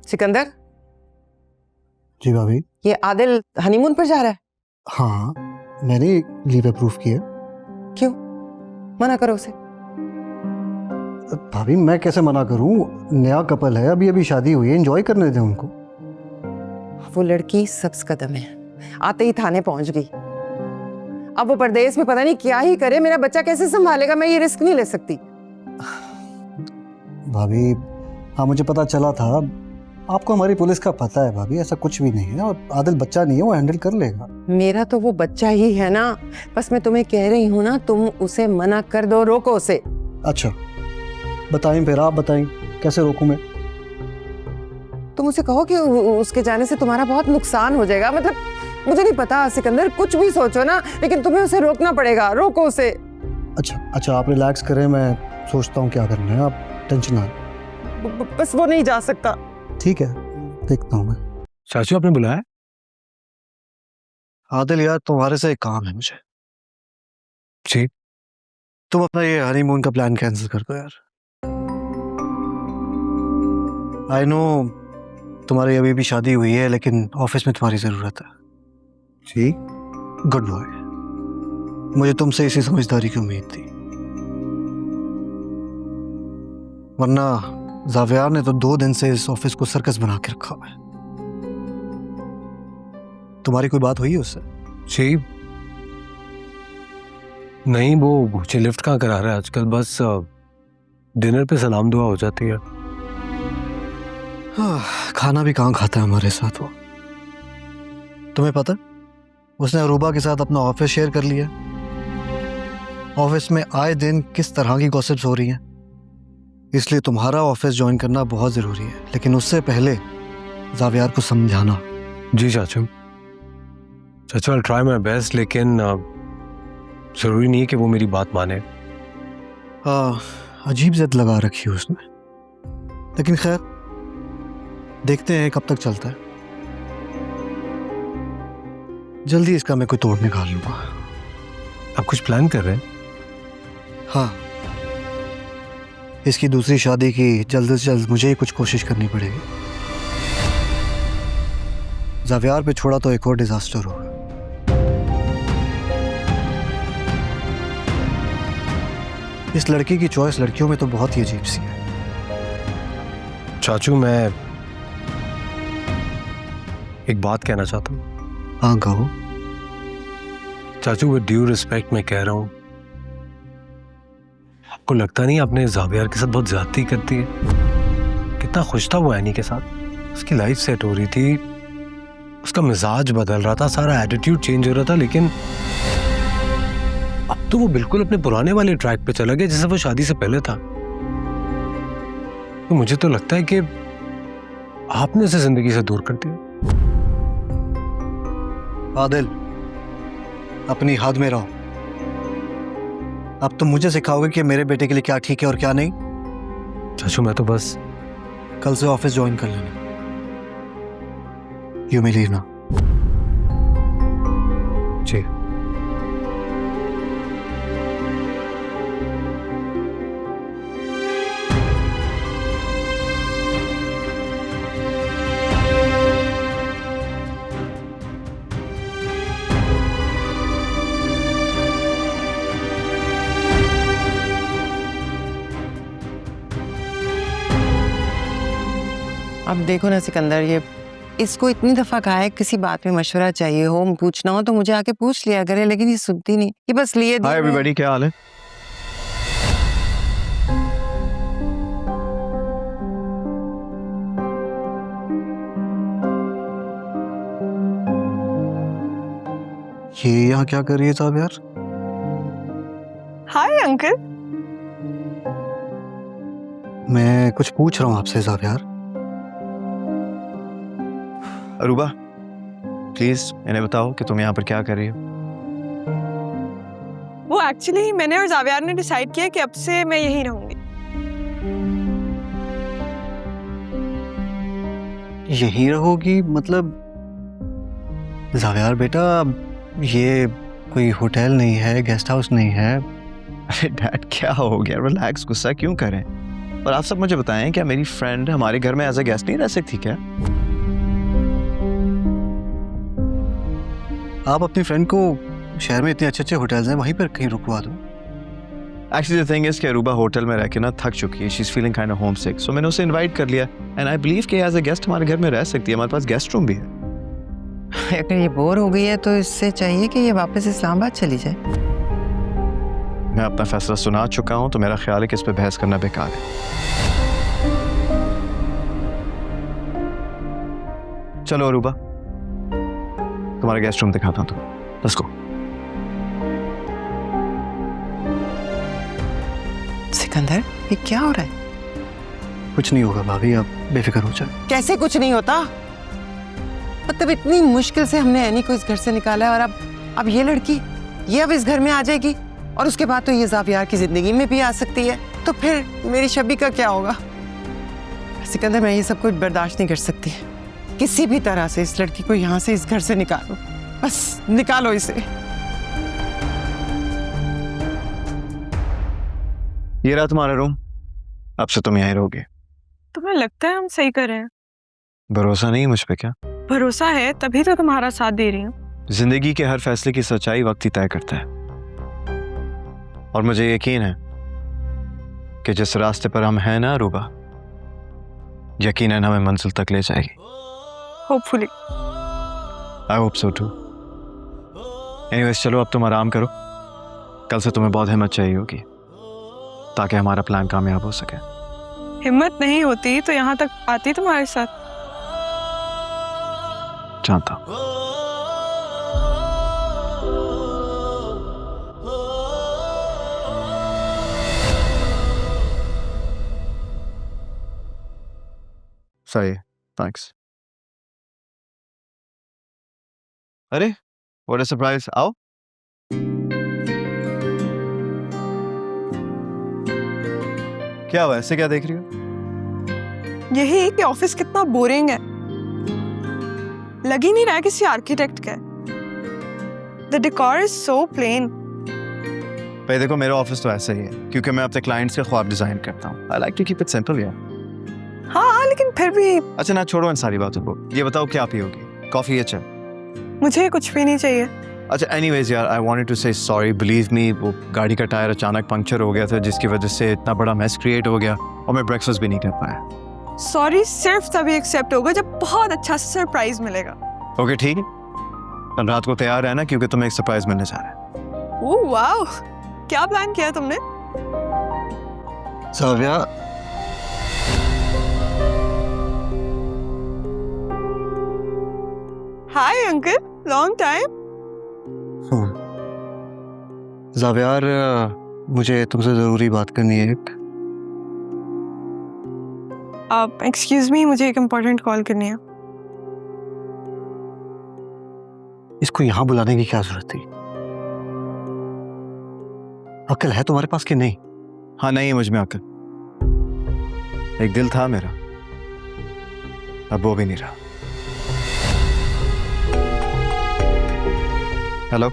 सिकंदर, जी भाभी। ये आदिल हनीमून पर जा रहा है? हाँ, मैंने लीव अप्रूव किया। क्यों? मना करो उसे। भाभी मैं कैसे मना करूं? नया कपल है, अभी अभी शादी हुई है, एंजॉय करने दें उनको। वो लड़की सब्ज कदम है, आते ही थाने पहुंच गई। अब वो परदेश में पता नहीं क्या ही करे, मेरा बच्चा कैसे संभालेगा? मैं ये रिस्क नहीं ले सकती। भाभी हाँ, मुझे पता चला था। आपको हमारी पुलिस का पता है भाभी, ऐसा कुछ भी नहीं है। और आदिल बच्चा नहीं है, वो हैंडल कर लेगा। मेरा तो वो बच्चा ही है ना, बस मैं तुम्हें कह रही हूँ ना, तुम उसे मना कर दो, रोको उसे। अच्छा बताएं, फिर आप बताएं कैसे रोकूं मैं? तुम उसे कहो कि उसके जाने से तुम्हारा बहुत नुकसान हो जाएगा। मतलब मुझे नहीं पता सिकंदर, कुछ भी सोचो ना, लेकिन तुम्हें उसे रोकना पड़ेगा। रोको उसे। अच्छा आप रिलैक्स करें, मैं सोचता हूँ क्या करना है, आप टेंशन ना। बस वो नहीं जा सकता। ठीक है, देखता हूँ मैं। चाचू आपने बुलाया? आदिल यार, तुम्हारे से एक काम है मुझे। जी। तुम अपना ये हनीमून का प्लान कैंसिल कर दो यार। आई नो तुम्हारी अभी भी शादी हुई है, लेकिन ऑफिस में तुम्हारी जरूरत है। जी। Good boy. मुझे तुमसे इसी समझदारी की उम्मीद थी, वरना जावियार ने तो 2 दिन से इस ऑफिस को सर्कस बना के रखा हुआ है। तुम्हारी कोई बात हुई है उससे? जी नहीं, वो मुझे लिफ्ट कहाँ करा रहा है आजकल, बस डिनर पे सलाम दुआ हो जाती है। खाना भी कहाँ खाता है हमारे साथ वो। तुम्हें पता उसने अरूबा के साथ अपना ऑफिस शेयर कर लिया। ऑफिस में आए दिन किस तरह की गॉसिप्स हो रही हैं, इसलिए तुम्हारा ऑफिस ज्वाइन करना बहुत जरूरी है, लेकिन उससे पहले जावियार को समझाना। जी चाचू, आई ट्राई माय बेस्ट, लेकिन जरूरी नहीं है कि वो मेरी बात माने। अजीब जिद लगा रखी है उसने, लेकिन खैर देखते हैं कब तक चलता है। जल्दी इसका मैं कोई तोड़ निकाल लूंगा। आप कुछ प्लान कर रहे हैं? हाँ, इसकी दूसरी शादी की जल्द से जल्द मुझे ही कुछ कोशिश करनी पड़ेगी। जावियार पे छोड़ा तो एक और डिजास्टर होगा। इस लड़की की चॉइस लड़कियों में तो बहुत ही अजीब सी है। चाचू मैं एक बात कहना चाहता हूँ। हाँ कहो। चाचू विद ड्यू रिस्पेक्ट मैं कह रहा हूँ, आपको लगता नहीं आपने जावियार के साथ बहुत ज्यादती करती है? कितना खुश था वो एनी के साथ, उसकी लाइफ सेट हो रही थी, उसका मिजाज बदल रहा था, सारा एटीट्यूड चेंज हो रहा था, लेकिन अब तो वो बिल्कुल अपने पुराने वाले ट्रैक पे चला गया जैसे वो शादी से पहले था। तो मुझे तो लगता है कि आपने उसे जिंदगी से दूर कर दिया। आदिल, अपनी हद में रहो। अब तुम मुझे सिखाओगे कि मेरे बेटे के लिए क्या ठीक है और क्या नहीं? चाचू मैं तो बस कल से ऑफिस ज्वाइन कर लेना। You may leave now. जी। अब देखो ना सिकंदर, ये इसको इतनी दफा कहा है किसी बात में मशवरा चाहिए हो, पूछना हो तो मुझे आके पूछ लिया करे, लेकिन ये सुनती नहीं, ये बस लिए हाय एवरीबॉडी, क्या हाल है? ये यहाँ क्या कर रही है साहब यार? Hi uncle. मैं कुछ पूछ रहा हूँ आपसे साहब यार। अरूबा प्लीज इन्हें बताओ कि तुम यहाँ पर क्या कर रही हो। वो एक्चुअली मैंने और जावियार ने डिसाइड किया कि अब से मैं यहीं रहूंगी। यहीं रहोगी मतलब? जावियार बेटा, ये कोई होटल नहीं है, गेस्ट हाउस नहीं है। अरे डैड क्या हो गया, रिलैक्स, गुस्सा क्यों करें? और आप सब मुझे बताएं, क्या मेरी फ्रेंड हमारे घर में एज अ गेस्ट नहीं रह सकती क्या? आप अपनी फ्रेंड को शहर में इतने अच्छे अच्छे होटल्स हैं, वहीं पर कहीं रुकवा दो। एक्चुअली द थिंग इज कि अरूबा होटल में रह के ना थक चुकी है, she is feeling kind of homesick, so मैंने उसे इनवाइट कर लिया एंड आई बिलीव कि एज अ गेस्ट हमारे घर में रह सकती है, हमारे पास गेस्ट रूम भी है। अगर ये बोर हो गई है तो इससे चाहिए कि ये वापस इस्लामाबाद चली जाए। मैं अपना फैसला सुना चुका हूं, तो मेरा ख्याल है कि इस पे बहस करना बेकार है। चलो अरूबा, तुम्हारा गेस्ट रूम दिखाता हूं तुम्हें, लेट्स गो। सिकंदर, ये क्या हो रहा है? कुछ नहीं होगा भाभी, आप बेफिक्र हो जाए। कैसे कुछ नहीं होता? मतलब इतनी मुश्किल से हमने एनी को इस घर से निकाला है, और अब ये लड़की ये अब इस घर में आ जाएगी, और उसके बाद तो ये ज़ावियार की जिंदगी में भी आ सकती है, तो फिर मेरी शबी का क्या होगा? सिकंदर, मैं ये सब कुछ बर्दाश्त नहीं कर सकती। किसी भी तरह से इस लड़की को यहाँ से, इस घर से निकालो, बस निकालो इसे। ये रहा तुम्हारा रूम, अब से तुम यहीं रहोगे। तुम्हें लगता है हम सही कर रहे हैं? भरोसा नहीं मुझ पे क्या? भरोसा है, तभी तो तुम्हारा साथ दे रही हूँ। जिंदगी के हर फैसले की सच्चाई वक्त ही तय करता है, और मुझे यकीन है कि जिस रास्ते पर हम हैं ना अरूबा, यकीनन हमें मंजिल तक ले जाएगी। Hopefully. I hope so too. Anyways, चलो अब तुम आराम करो, कल से तुम्हें बहुत हिम्मत चाहिए होगी ताकि हमारा प्लान कामयाब हो सके। हिम्मत नहीं होती तो यहाँ तक आती तुम्हारे साथ। जानता हूं। सही, थैंक्स। अरे व्हाट अ सरप्राइज, आओ। क्या हुआ, ऐसे क्या देख रही हो? यही कि ऑफिस कितना बोरिंग है, लग ही नहीं रहा है किसी आर्किटेक्ट का। The decor is so plain. भाई देखो, मेरा ऑफिस तो ऐसा ही है क्योंकि मैं अपने क्लाइंट्स के ख्वाब डिजाइन करता हूँ। I like to keep it simple यार। हाँ, लेकिन फिर भी अच्छा ना, छोड़ो इन सारी बातों को, ये बताओ क्या पियोगी, कॉफी या चाय? मुझे कुछ भी नहीं चाहिए। अच्छा एनीवेज यार, आई वांटेड टू से सॉरी, बिलीव मी, वो गाड़ी का टायर अचानक पंक्चर हो गया था जिसकी वजह से इतना बड़ा मेस क्रिएट हो गया और मैं ब्रेकफास्ट भी नहीं कर पाया। सॉरी सिर्फ तभी एक्सेप्ट होगा जब बहुत अच्छा सरप्राइज मिलेगा। ओके ठीक है, कल रात को तैयार रहना क्योंकि तुम्हें एक सरप्राइज मिलने जा रहा है। ओह वाओ, क्या प्लान किया तुमने? ज़ाविया, हाय अंकल, लॉन्ग टाइम। ज़ावियार, मुझे तुमसे ज़रूरी बात करनी है एक। आप एक्सक्यूज मी, मुझे एक इम्पोर्टेंट कॉल करनी है। इसको यहाँ बुलाने की क्या जरूरत थी? अक्ल है तुम्हारे पास कि नहीं? हाँ नहीं है मुझ में अक्ल, एक दिल था मेरा, अब वो भी नहीं रहा। हेलो।